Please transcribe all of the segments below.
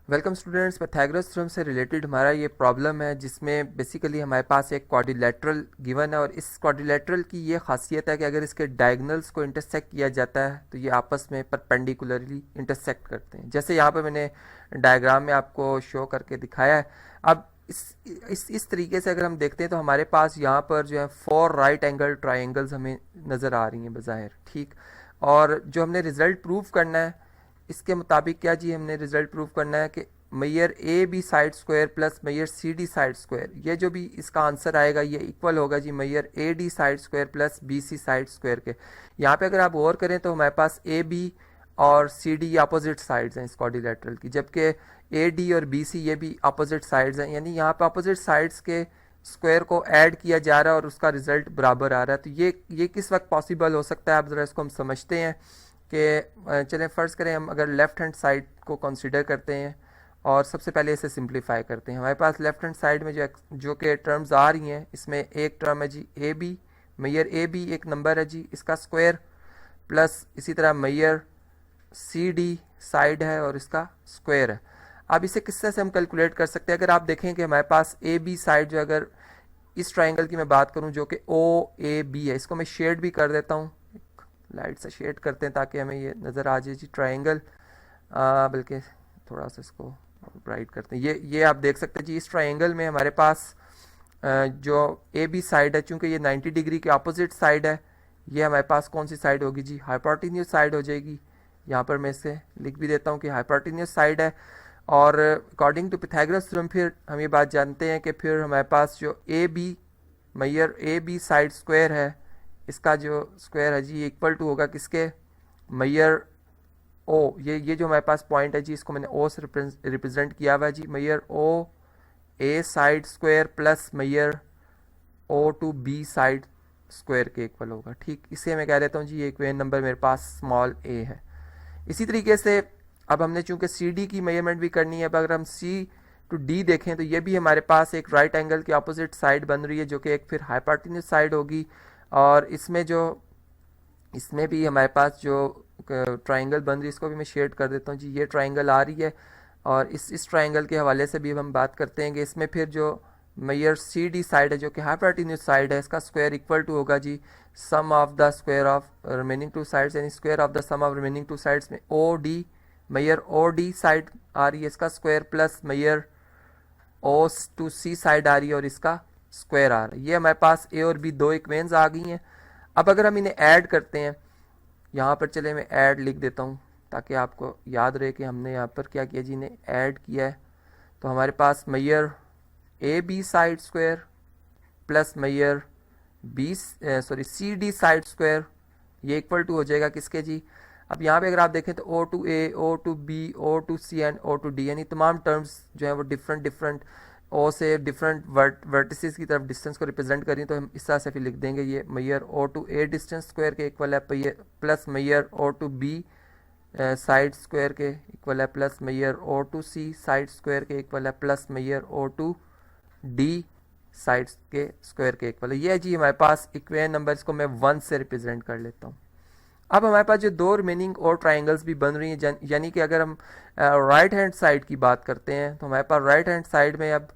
Welcome students. Pythagoras theorem से related हमारा ये प्रॉब्लम है जिसमें बेसिकली हमारे पास एक क्वाड्रिलेटरल गिवन है और इस क्वाड्रिलेटरल की ये खासियत है कि अगर इसके डायगोनल्स को इंटरसेक्ट किया जाता है तो ये आपस में परपेंडिकुलरली इंटरसेक्ट करते हैं। जैसे यहाँ पे मैंने डायग्राम में आपको शो करके दिखाया है। अब इस तरीके से अगर हम देखते हैं तो हमारे पास यहाँ पर जो है 4 राइट एंगल ट्राइंगल्स हमें नज़र आ रही हैं बज़ाहिर, ठीक। और जो हमने रिज़ल्ट प्रूव करना है इसके मुताबिक क्या जी, हमने रिजल्ट प्रूव करना है कि मैयर A B side square plus मैयर सी डी साइड स्क्वायर, ये जो भी इसका आंसर आएगा ये इक्वल होगा जी मैयर A D side square plus B C side square के। यहाँ पे अगर आप गौर करें तो हमारे पास ए बी और सी डी अपोजिट साइड्स हैं इस क्वाड्रिलेटरल की, जबकि ए डी और बी सी ये भी अपोजिट साइड्स हैं, यानी यहाँ पे अपोजिट साइड्स के स्क्वायर को ऐड किया जा रहा है और उसका रिजल्ट बराबर आ रहा है। तो ये किस वक्त पॉसिबल हो सकता है, आप ज़रा इसको हम समझते हैं कि चलें फ़र्ज़ करें हम अगर लेफ़्ट हैंड साइड को कंसिडर करते हैं और सबसे पहले इसे सिंप्लीफाई करते हैं। हमारे पास लेफ़्ट हैंड साइड में जो कि टर्म्स आ रही हैं, इसमें एक टर्म है जी ए बी, मैयर ए बी एक नंबर है जी, इसका स्क्वायर प्लस इसी तरह मैयर सी डी साइड है और इसका स्क्वायर है। अब इसे किस तरह से हम कैलकुलेट कर सकते हैं? अगर आप देखें कि हमारे पास ए बी साइड जो, अगर इस ट्राइंगल की मैं बात करूं जो कि ओ ए बी है, इसको मैं शेड भी कर देता हूं, लाइट से शेड करते हैं ताकि हमें ये नज़र आ जाए जी ट्राइंगल, बल्कि थोड़ा सा इसको ब्राइट करते हैं। ये आप देख सकते हैं जी, इस ट्राइंगल में हमारे पास जो ए बी साइड है, चूंकि ये 90 डिग्री के अपोजिट साइड है, ये हमारे पास कौन सी साइड होगी जी, हाइपोटेन्यूस साइड हो जाएगी। यहाँ पर मैं इसे लिख भी देता हूँ कि हाइपोटेन्यूस साइड है। और अकॉर्डिंग टू पाइथागोरस थ्योरम फिर हम ये बात जानते हैं कि फिर हमारे पास जो ए बी मैयर ए बी साइड स्क्वायर है, इसका जो स्क्वायर है जी इक्वल टू होगा किसके, मैयर ओ, ये जो हमारे पास पॉइंट है जी, इसको मैंने ओ से रिप्रेजेंट किया हुआ है जी, मैयर O A side square plus मैयर O to B side square के इक्वल होगा, ठीक। इसे मैं कह देता हूँ जी ये इक्वेशन नंबर मेरे पास स्मॉल ए है। इसी तरीके से अब हमने चूंकि सी डी की मेजरमेंट भी करनी है, अब अगर हम सी टू डी देखें तो ये भी हमारे पास एक राइट एंगल की अपोजिट साइड बन रही है जो कि एक फिर हाइपोटेन्यूस साइड होगी। और इसमें भी हमारे पास जो ट्राइंगल बन रही है, इसको भी मैं शेड कर देता हूँ जी, ये ट्राइंगल आ रही है। और इस ट्राइंगल के हवाले से भी हम बात करते हैं कि इसमें फिर जो मैयर सी डी साइड है जो कि हाइपोटेन्यूस साइड है, इसका स्क्वायर इक्वल टू होगा जी sum of the square of remaining two sides, यानी square of the sum of remaining two sides में ओ डी, मैयर ओ डी साइड आ रही है इसका स्क्वायर प्लस मैयर ओ टू सी साइड आ रही है और इसका स्क्वायर आ रहा है। ये हमारे पास ए और बी दो इक्वेशंस आ गई हैं। अब अगर हम इन्हें ऐड करते हैं, यहाँ पर चले मैं ऐड लिख देता हूँ ताकि आपको याद रहे कि हमने यहाँ पर क्या किया जी, इन्हें ऐड किया है। तो हमारे पास मैयर A B side square plus मैयर सी डी साइड स्क्वायर, ये इक्वल टू हो जाएगा किसके जी। अब यहाँ पे अगर आप देखें तो O to A, O to B, O to C and O to D, यानी तमाम टर्म्स जो है वो डिफरेंट ओ से डिफरेंट वर्टिसेस की तरफ डिस्टेंस को रिप्रेजेंट करें, तो हम इस तरह से फिर लिख देंगे ये मैयर O to A distance square के इक्वल है प्लस मैयर O to B side square के इक्वल है प्लस मैयर O to C side square के इक्वल है प्लस मैयर ओ टू डी साइड्स के स्क्वायर के इक्वल है। ये जी हमारे पास इक्वेशन नंबर, इसको मैं 1 से रिप्रेजेंट कर लेता हूँ। अब हमारे पास जो दो रिमेनिंग और ट्राइंगल्स भी बन रही हैं, यानी कि अगर हम राइट हैंड साइड की बात करते हैं तो हमारे पास राइट हैंड साइड में अब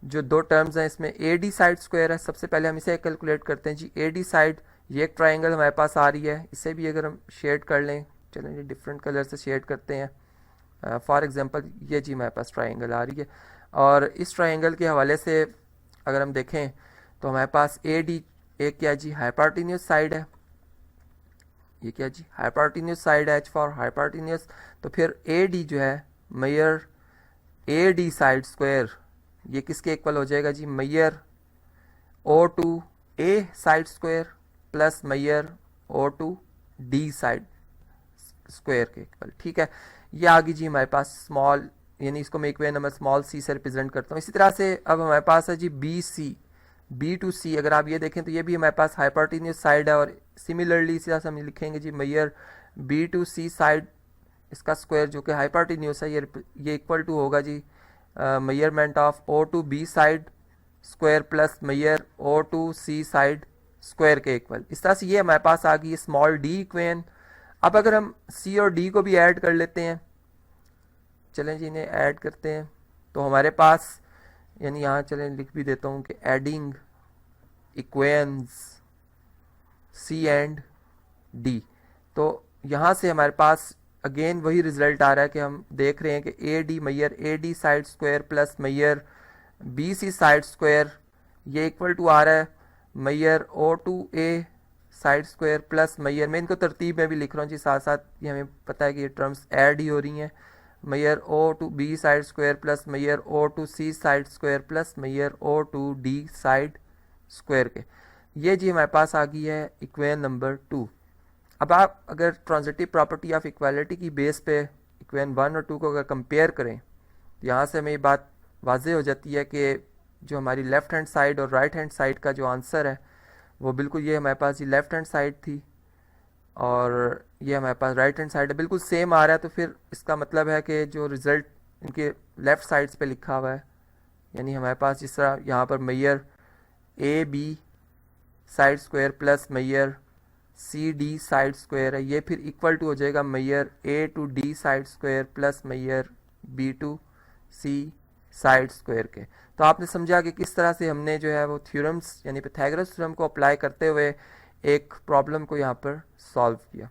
जो दो टर्म्स हैं, इसमें ए डी साइड स्क्वायर है। सबसे पहले हम इसे कैलकुलेट करते हैं जी, ए डी साइड, ये एक ट्राइंगल हमारे पास आ रही है, इसे भी अगर हम शेड कर लें, चलें जी डिफरेंट कलर से शेड करते हैं। फॉर एग्जांपल ये जी हमारे पास ट्राइंगल आ रही है और इस ट्राइंगल के हवाले से अगर हम देखें तो हमारे पास ए डी एक क्या जी, हाइपोटेन्यूस साइड है, ये क्या जी हाइपोटेन्यूस साइड है, एच फॉर हाइपोटेन्यूस। तो फिर ए डी जो है मैयर ए डी साइड स्क्वायर, ये किसके इक्वल हो जाएगा जी, मैयर O to A side square plus मैयर O to D side square के इक्वल, ठीक है। ये आ गई जी हमारे पास स्मॉल, यानी इसको मैं इक्वेशन नंबर स्मॉल सी से रिप्रेजेंट करता हूँ। इसी तरह से अब हमारे पास है जी B C, B to C, अगर आप ये देखें तो ये भी हमारे पास हाइपोटेन्यूस साइड है और सिमिलरली इसी तरह से हम लिखेंगे जी मैयर बी टू सी साइड, इसका स्क्वायर जो कि हाइपोटेन्यूस है, ये इक्वल टू होगा जी measurement of O to B side square plus मैयर O to C side square के इक्वल। इस तरह से ये हमारे पास आ गई स्मॉल डी इक्वेशन। अब अगर हम सी और डी को भी ऐड कर लेते हैं चलें जी इन्हें ऐड करते हैं। तो हमारे पास यानी यहाँ चलें लिख भी देता हूँ कि adding equations C and D. तो यहाँ से हमारे पास अगेन वही रिजल्ट आ रहा है कि हम देख रहे हैं कि ए डी मैयर A D side square plus मैयर बी सी साइड स्क्वायर ये इक्वल टू आ रहा है मैयर O to A side square plus मैयर, मैं इनको तरतीब में भी लिख रहा हूँ जी साथ साथ, ये हमें पता है कि ये टर्म्स ऐड ही हो रही हैं। मैयर O to B side square plus मैयर O to C side square plus मैयर O to D side square के, ये जी हमारे पास आ गई है इक्वेशन नंबर 2। अब आप अगर ट्रांजिटिव प्रॉपर्टी ऑफ इक्वालिटी की बेस पे इक्वेशन 1 और 2 को अगर कंपेयर करें तो यहाँ से हमें ये बात वाज़ेह हो जाती है कि जो हमारी लेफ़्ट हैंड साइड और राइट हैंड साइड का जो आंसर है वो बिल्कुल ये हमारे पास ये लेफ़्ट हैंड साइड थी और ये हमारे पास राइट हैंड साइड है, बिल्कुल सेम आ रहा है। तो फिर इसका मतलब है कि जो रिज़ल्ट इनके लेफ़्ट साइड्स पे लिखा हुआ है, यानी हमारे पास जिस तरह यहाँ पर मैयर A B side square plus मैयर सी डी साइड स्क्वायर है, ये फिर इक्वल टू हो जाएगा मैयर A to D side square plus मैयर B to C side square के। तो आपने समझा कि किस तरह से हमने जो है वो थ्योरम्स यानी पाइथागोरस थ्योरम को अप्लाई करते हुए एक प्रॉब्लम को यहाँ पर सॉल्व किया।